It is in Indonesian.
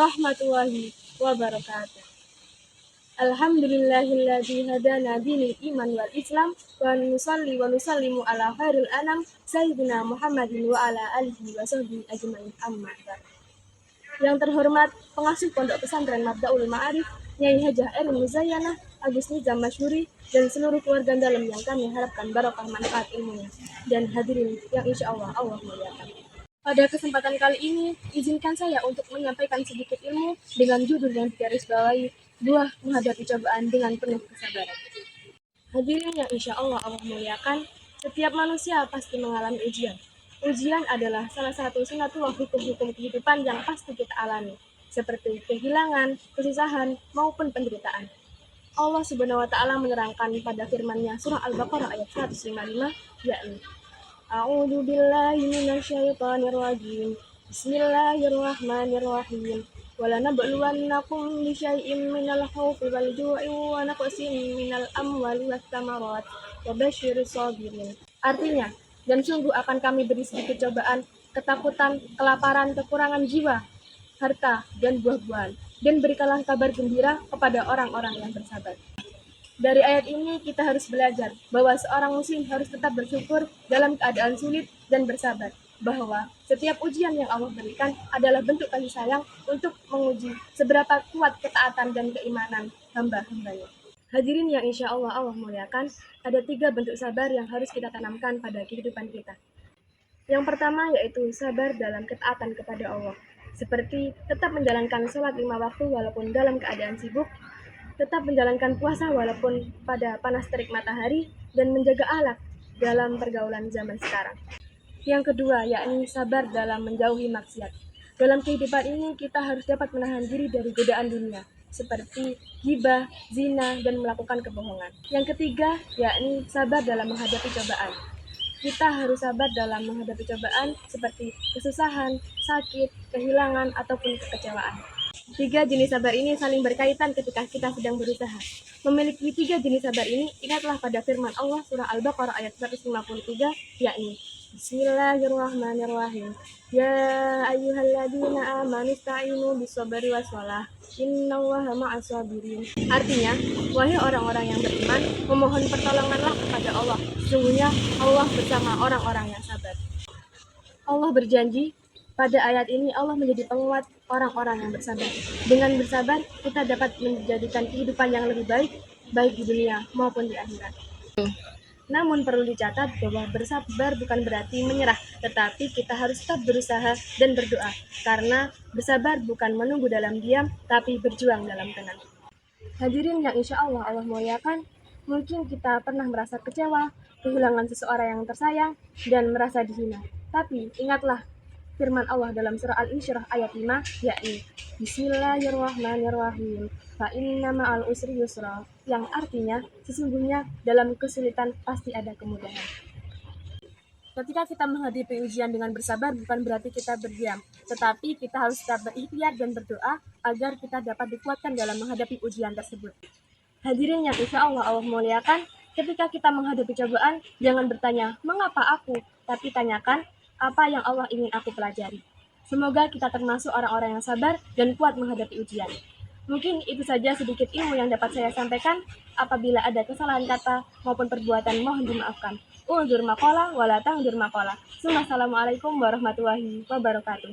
warahmatullahi wabarakatuh. Alhamdulillahilladzi hadana dinil iman wal islam wa nusalli wa nusallimu ala khairil anam sayyidina Muhammadin wa ala alihi wa sahbihi ajmain amma ba'd. Yang terhormat pengasuh Pondok Pesantren Mabdaul Ma'arif Nyai Hajah Erin Muzayyanah Agus Nizam Masyuri dan seluruh keluarga dalam yang kami harapkan barokah manfaat ilmunya, dan hadirin yang insya Allah muliakan. Pada kesempatan kali ini, izinkan saya untuk menyampaikan sedikit ilmu dengan judul yang digarisbawahi buah menghadapi cobaan dengan penuh kesabaran. Hadirin yang insya Allah muliakan, setiap manusia pasti mengalami ujian. Ujian adalah salah satu sunatullah hukum-hukum kehidupan yang pasti kita alami, seperti kehilangan, kesusahan, maupun penderitaan. Allah Subhanahu wa Ta'ala menerangkan pada firman-Nya surah Al-Baqarah ayat 155, yakni A'udzu billahi minasyaitonir rajim. Bismillahirrahmanirrahim. Walanabluwannakum bisyai'im minal khaufi wal ju'i wa naqsin minal amwali was tsamarat wa basyiris shabirin. Artinya, dan sungguh akan kami beri sedikit cobaan, ketakutan, kelaparan, kekurangan jiwa, harta, dan buah-buahan. Dan berikanlah kabar gembira kepada orang-orang yang bersabar. Dari ayat ini kita harus belajar bahwa seorang muslim harus tetap bersyukur dalam keadaan sulit dan bersabar, bahwa setiap ujian yang Allah berikan adalah bentuk kasih sayang untuk menguji seberapa kuat ketaatan dan keimanan hamba-hambanya. Hadirin yang insya Allah muliakan, ada 3 bentuk sabar yang harus kita tanamkan pada kehidupan kita. Yang pertama yaitu sabar dalam ketaatan kepada Allah, seperti tetap menjalankan sholat 5 waktu walaupun dalam keadaan sibuk, tetap menjalankan puasa walaupun pada panas terik matahari, dan menjaga akhlak dalam pergaulan zaman sekarang. Yang kedua, yakni sabar dalam menjauhi maksiat. Dalam kehidupan ini kita harus dapat menahan diri dari godaan dunia, seperti ghibah, zina, dan melakukan kebohongan. Yang ketiga, yakni sabar dalam menghadapi cobaan. Kita harus sabar dalam menghadapi cobaan seperti kesusahan, sakit, kehilangan, ataupun kekecewaan. 3 jenis sabar ini saling berkaitan ketika kita sedang berusaha. Memiliki 3 jenis sabar ini, ingatlah pada firman Allah surah Al-Baqarah ayat 153, yakni Bismillahirrahmanirrahim. Ya ayyuhalladzina amanu ista'inu bis-sabri was-shalah. Innallaha ma'as sabirin. Artinya, wahai orang-orang yang beriman, memohon pertolonganlah kepada Allah. Sesungguhnya Allah bersama orang-orang yang sabar. Allah berjanji, pada ayat ini Allah menjadi penguat orang-orang yang bersabar. Dengan bersabar, kita dapat menjadikan kehidupan yang lebih baik, baik di dunia maupun di akhirat. Namun perlu dicatat bahwa bersabar bukan berarti menyerah, tetapi kita harus tetap berusaha dan berdoa, karena bersabar bukan menunggu dalam diam, tapi berjuang dalam tenang. Hadirin yang insya Allah muliakan, mungkin kita pernah merasa kecewa, kehilangan seseorang yang tersayang, dan merasa dihina. Tapi ingatlah firman Allah dalam surah Al-Insyirah ayat 5, yakni Bismillahirrahmanirrahim. Fa inna ma'al usri yusra, yang artinya sesungguhnya dalam kesulitan pasti ada kemudahan. Ketika kita menghadapi ujian dengan bersabar bukan berarti kita berdiam, tetapi kita harus tetap berikhtiar dan berdoa agar kita dapat dikuatkan dalam menghadapi ujian tersebut. Hadirin yang insya Allah muliakan, ketika kita menghadapi cobaan, jangan bertanya, mengapa aku? Tapi tanyakan, apa yang Allah ingin aku pelajari. Semoga kita termasuk orang-orang yang sabar dan kuat menghadapi ujian. Mungkin itu saja sedikit ilmu yang dapat saya sampaikan. Apabila ada kesalahan kata maupun perbuatan, mohon dimaafkan. Unzur maqalah wala tangzur maqalah. Assalamualaikum warahmatullahi wabarakatuh.